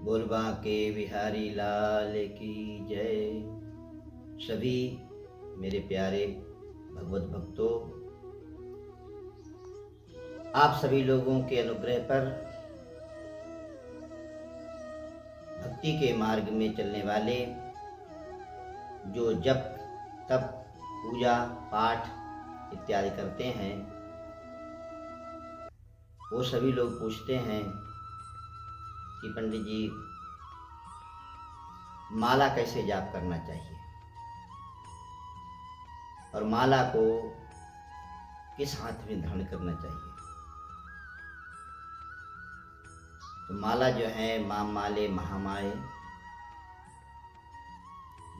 बोल बांके बिहारी लाल की जय। सभी मेरे प्यारे भगवत भक्तों, आप सभी लोगों के अनुग्रह पर भक्ति के मार्ग में चलने वाले जो जप तप पूजा पाठ इत्यादि करते हैं, वो सभी लोग पूछते हैं कि पंडित जी, माला कैसे जाप करना चाहिए और माला को किस हाथ में धारण करना चाहिए। तो माला जो है माँ माले महामाए,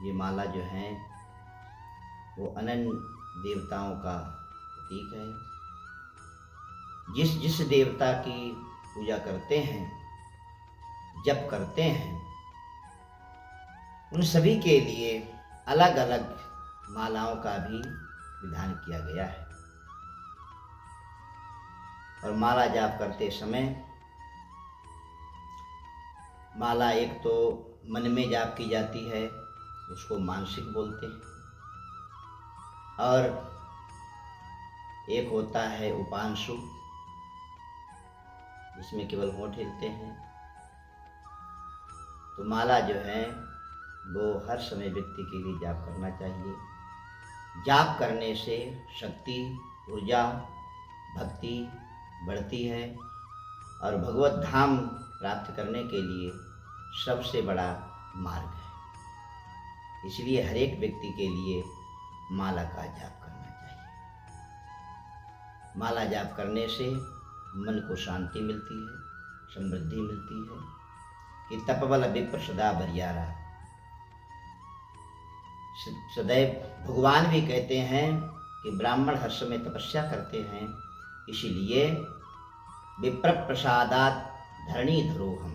ये माला जो है वो अनंत देवताओं का प्रतीक है। जिस जिस देवता की पूजा करते हैं, जप करते हैं, उन सभी के लिए अलग अलग मालाओं का भी विधान किया गया है। और माला जाप करते समय माला एक तो मन में जाप की जाती है, उसको मानसिक बोलते हैं, और एक होता है उपांशु, जिसमें केवल होंठ हिलते हैं। तो माला जो है वो हर समय व्यक्ति के लिए जाप करना चाहिए। जाप करने से शक्ति, ऊर्जा, भक्ति बढ़ती है और भगवत धाम प्राप्त करने के लिए सबसे बड़ा मार्ग है। इसलिए हर एक व्यक्ति के लिए माला का जाप करना चाहिए। माला जाप करने से मन को शांति मिलती है, समृद्धि मिलती है कि तपबल विप्र सदा बरियारा। सदैव भगवान भी कहते हैं कि ब्राह्मण हर समय तपस्या करते हैं, इसीलिए विप्र प्रसादात धरणी धरोहम,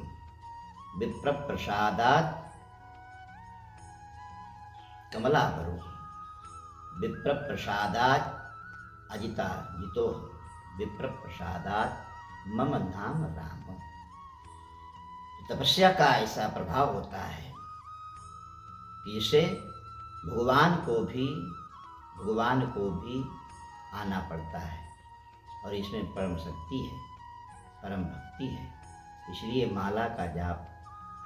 विप्र प्रसादात कमला भरो, विप्र प्रसादात अजिता जितो, विप्र प्रसादात मम नाम राम। तपस्या का ऐसा प्रभाव होता है कि इसे भगवान को भी आना पड़ता है, और इसमें परम शक्ति है, परम भक्ति है। इसलिए माला का जाप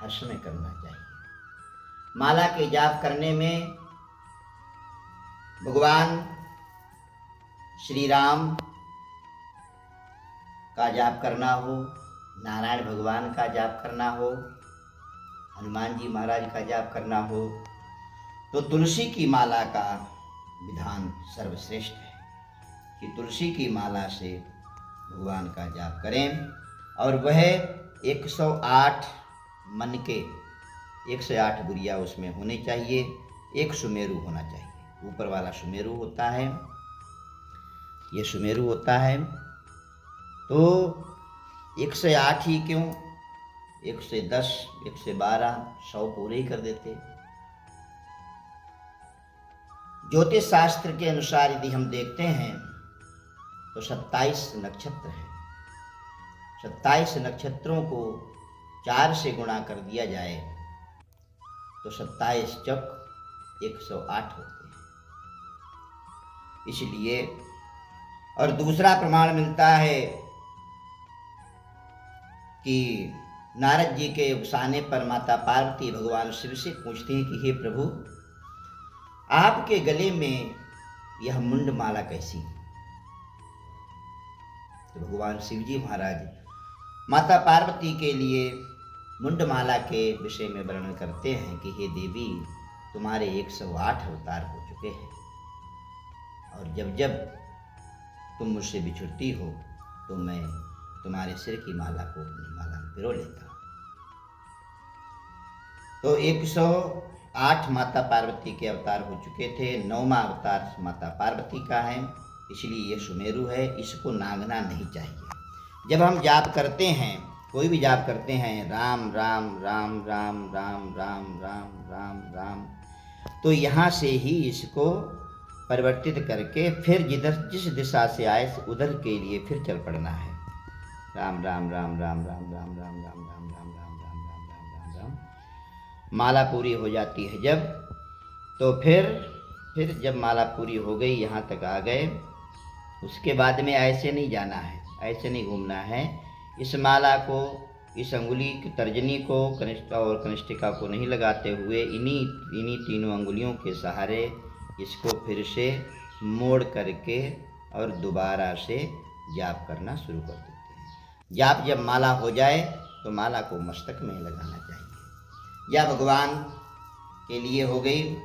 हर समय करना चाहिए। माला के जाप करने में भगवान श्री राम का जाप करना हो, नारायण भगवान का जाप करना हो, हनुमान जी महाराज का जाप करना हो, तो तुलसी की माला का विधान सर्वश्रेष्ठ है कि तुलसी की माला से भगवान का जाप करें। और वह 108 मन के 108 गुड़िया उसमें होने चाहिए। एक सुमेरु होना चाहिए, ऊपर वाला सुमेरु होता है, ये सुमेरु होता है। तो 108 ही क्यों, 110, 112, 100 पूरे ही कर देते। ज्योतिष शास्त्र के अनुसार यदि हम देखते हैं तो 27 नक्षत्र हैं। 27 नक्षत्रों को 4 से गुणा कर दिया जाए तो 27 चौक 108 होते हैं। इसलिए, और दूसरा प्रमाण मिलता है कि नारद जी के उकसाने पर माता पार्वती भगवान शिव से पूछती हैं कि हे प्रभु, आपके गले में यह मुंड माला कैसी? तो भगवान शिव जी महाराज माता पार्वती के लिए मुंड माला के विषय में वर्णन करते हैं कि हे देवी, तुम्हारे 108 अवतार हो चुके हैं, और जब जब तुम मुझसे बिछुड़ती हो तो मैं तुम्हारे सिर की माला को अपनी माला में पिरो लेता हूँ। तो 108 माता पार्वती के अवतार हो चुके थे। 9वां अवतार माता पार्वती का है, इसलिए ये सुमेरु है, इसको नांगना नहीं चाहिए। जब हम जाप करते हैं, कोई भी जाप करते हैं, राम राम राम राम राम राम राम राम राम, तो यहाँ से ही इसको परिवर्तित करके फिर जिस दिशा से आए उधर के लिए फिर चल पड़ना है। राम राम राम राम राम राम राम राम राम राम राम राम राम राम माला पूरी हो जाती है जब, तो फिर जब माला पूरी हो गई, यहाँ तक आ गए, उसके बाद में ऐसे नहीं जाना है, ऐसे नहीं घूमना है। इस माला को, इस अंगुली की तर्जनी को, कनिष्ठा और कनिष्ठिका को नहीं लगाते हुए इन्हीं तीनों अंगुलियों के सहारे इसको फिर से मोड़ करके और दोबारा से जाप करना शुरू कर देते हैं। जाप जब माला हो जाए तो माला को मस्तक में लगाना चाहिए। या भगवान के लिए हो गई,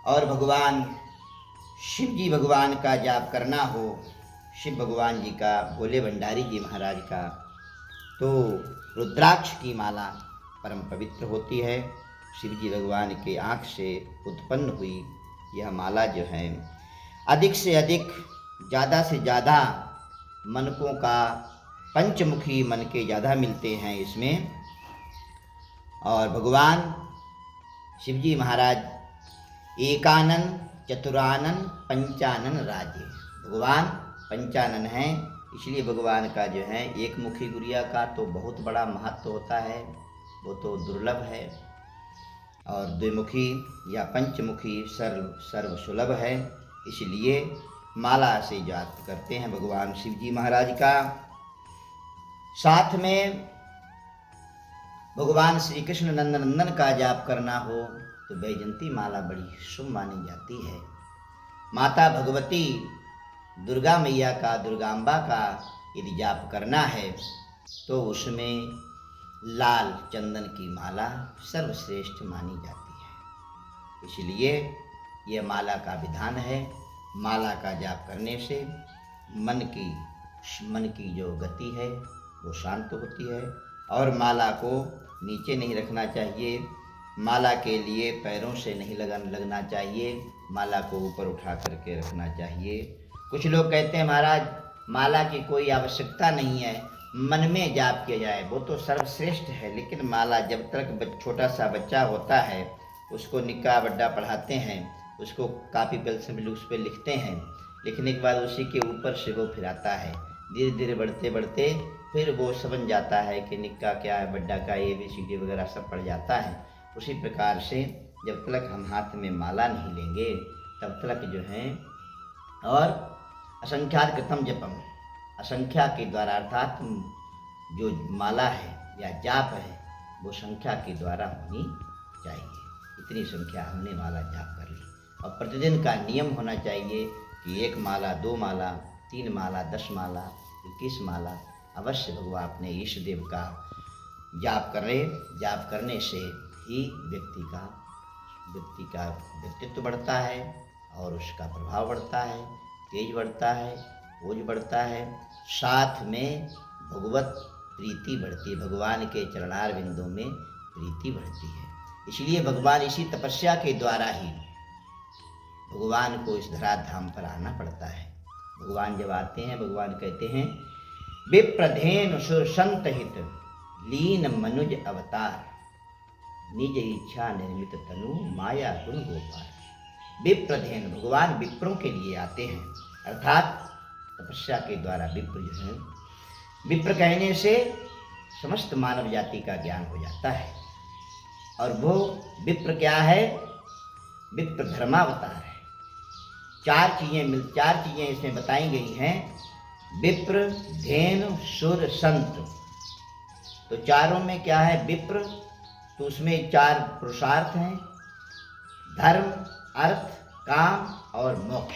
और भगवान शिव जी भगवान का जाप करना हो, शिव भगवान जी का, भोले भंडारी जी महाराज का, तो रुद्राक्ष की माला परम पवित्र होती है। शिव जी भगवान के आँख से उत्पन्न हुई यह माला जो है, अधिक से अधिक, ज़्यादा से ज़्यादा मनकों का, पंचमुखी मन के ज़्यादा मिलते हैं इसमें। और भगवान शिव जी महाराज एकानन चतुरानन पंचानन राजे, भगवान पंचानन हैं, इसलिए भगवान का जो है एक मुखी गुड़िया का तो बहुत बड़ा महत्व होता है, वो तो दुर्लभ है, और द्विमुखी या पंचमुखी सर्व सुलभ है। इसलिए माला से जाप करते हैं भगवान शिव जी महाराज का। साथ में भगवान श्री कृष्ण नंदन का जाप करना हो तो वैजयंती माला बड़ी शुभ मानी जाती है। माता भगवती दुर्गा मैया का, दुर्गांबा का यदि जाप करना है तो उसमें लाल चंदन की माला सर्वश्रेष्ठ मानी जाती है। इसलिए यह माला का विधान है। माला का जाप करने से मन की जो गति है वो शांत होती है। और माला को नीचे नहीं रखना चाहिए, माला के लिए पैरों से नहीं लगना चाहिए, माला को ऊपर उठा करके रखना चाहिए। कुछ लोग कहते हैं महाराज माला की कोई आवश्यकता नहीं है, मन में जाप किया जाए, वो तो सर्वश्रेष्ठ है। लेकिन माला जब तक छोटा सा बच्चा होता है उसको निक्का बड्डा पढ़ाते हैं, उसको कापी पेंसिल उस पर लिखते हैं, लिखने के बाद उसी के ऊपर से वो फिराता है। धीरे धीरे बढ़ते बढ़ते फिर वो समझ जाता है कि निक्का क्या है, बड्डा का, ABCD वगैरह सब पढ़ जाता है। उसी प्रकार से जब तक हम हाथ में माला नहीं लेंगे तब तक जो है, और असंख्यात कृतम जपम, असंख्या के द्वारा, अर्थात जो माला है या जाप है वो संख्या के द्वारा होनी चाहिए। इतनी संख्या हमने माला जाप कर ली। और प्रतिदिन का नियम होना चाहिए कि 1 माला, 2 माला, 3 माला, 10 माला, 21 माला अवश्य भगवान अपने ईष्ट देव का जाप करें। जाप करने से ही व्यक्ति का व्यक्तित्व बढ़ता है और उसका प्रभाव बढ़ता है, तेज बढ़ता है, ओज बढ़ता है, साथ में भगवत प्रीति बढ़ती है, भगवान के चरणार बिंदों में प्रीति बढ़ती है। इसलिए भगवान इसी तपस्या के द्वारा ही भगवान को इस धराधाम पर आना पड़ता है। भगवान जब आते हैं, भगवान कहते हैं विप्रधेनु सुर संत हित लीन मनुज अवतार, निज इच्छा निर्मित तनु माया गुण गोपाल। विप्रधेनु, भगवान विप्रों के लिए आते हैं, अर्थात तपस्या के द्वारा विप्र जो है, विप्र कहने से समस्त मानव जाति का ज्ञान हो जाता है। और वो विप्र क्या है? विप्र धर्मावतार है। 4 चीजें इसमें बताई गई हैं, विप्र, धेनु, सुर, संत। तो चारों में क्या है? विप्र, तो उसमें 4 पुरुषार्थ हैं, धर्म, अर्थ, काम और मोक्ष।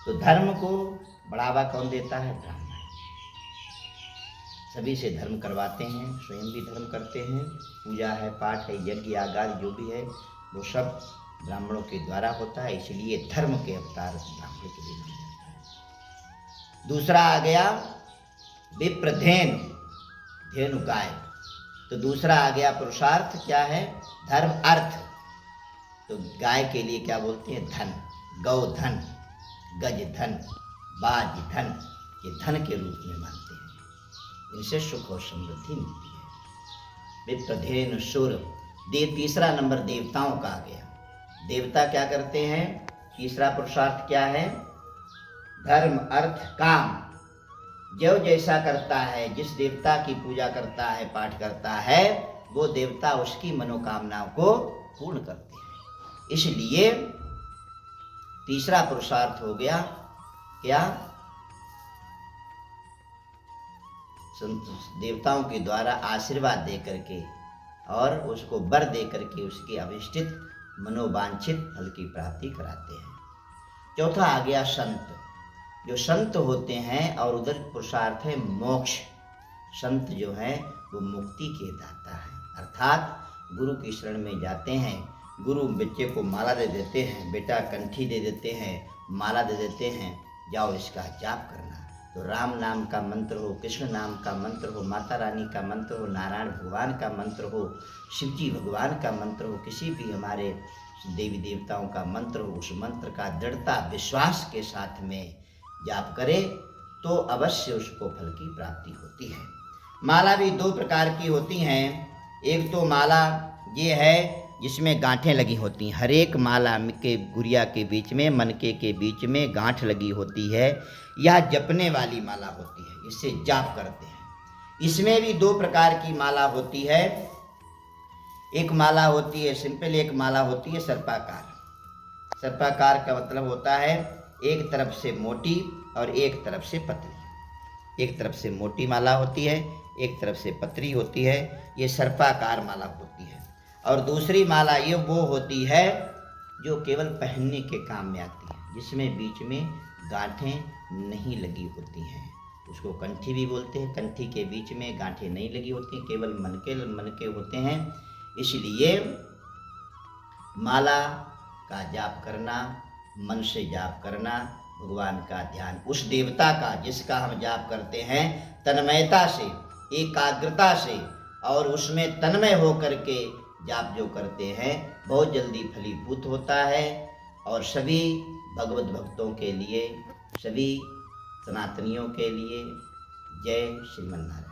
तो धर्म को बढ़ावा कौन देता है? ब्राह्मण। सभी से धर्म करवाते हैं, स्वयं भी धर्म करते हैं, पूजा है, पाठ है, यज्ञ यागादि जो भी है वो सब ब्राह्मणों के द्वारा होता है। इसलिए धर्म के अवतार ब्राह्मण के लिए माना जाता है। दूसरा आ गया विप्र धेनु, धेनु गाय। तो दूसरा आ गया पुरुषार्थ, क्या है? धर्म, अर्थ। तो गाय के लिए क्या बोलते हैं? धन, गौ धन, गज धन, बाज धन, ये धन के रूप में मानते हैं। इनसे सुख और समृद्धि मिलती है। विप्र, धेनु, सुर। तीसरा नंबर देवताओं का आ गया। देवता क्या करते हैं? तीसरा पुरुषार्थ क्या है? धर्म, अर्थ, काम। जो जैसा करता है, जिस देवता की पूजा करता है, पाठ करता है, वो देवता उसकी मनोकामनाओं को पूर्ण करते हैं। इसलिए तीसरा पुरुषार्थ हो गया क्या? देवताओं के द्वारा आशीर्वाद दे करके और उसको वर दे करके उसकी अभिष्टित मनोवांछित फल की प्राप्ति कराते हैं। चौथा आ गया संत। जो संत होते हैं और उधर पुरुषार्थ है मोक्ष। संत जो है वो मुक्ति के दाता है, अर्थात गुरु की शरण में जाते हैं, गुरु बच्चे को माला दे देते हैं, बेटा कंठी दे देते हैं, माला दे देते हैं, जाओ इसका जाप करना। तो राम नाम का मंत्र हो, कृष्ण नाम का मंत्र हो, माता रानी का मंत्र हो, नारायण भगवान का मंत्र हो, शिव जी भगवान का मंत्र हो, किसी भी हमारे देवी देवताओं का मंत्र हो, उस मंत्र का दृढ़ता विश्वास के साथ में जाप करे तो अवश्य उसको फल की प्राप्ति होती है। माला भी दो प्रकार की होती हैं। एक तो माला ये है जिसमें गांठें लगी होती हैं। हर एक माला के गुड़िया के बीच में, मनके के बीच में गांठ लगी होती है। यह जपने वाली माला होती है, इससे जाप करते हैं। इसमें भी दो प्रकार की माला होती है। एक माला होती है सिंपल, एक माला होती है सर्पाकार। सर्पाकार का मतलब होता है एक तरफ से मोटी और एक तरफ से पतली। एक तरफ से मोटी माला होती है, एक तरफ से पतली होती है, ये सर्पाकार माला होती है। और दूसरी माला ये वो होती है जो केवल पहनने के काम में आती है, जिसमें बीच में गांठें नहीं लगी होती हैं। उसको कंठी भी बोलते हैं। कंठी के बीच में गांठें नहीं लगी होती, केवल मनके होते हैं। इसलिए माला का जाप करना, मन से जाप करना, भगवान का ध्यान, उस देवता का जिसका हम जाप करते हैं, तन्मयता से, एकाग्रता से और उसमें तन्मय होकर के जाप जो करते हैं बहुत जल्दी फलीभूत होता है। और सभी भगवत भक्तों के लिए, सभी सनातनियों के लिए जय श्रीमन नारायण।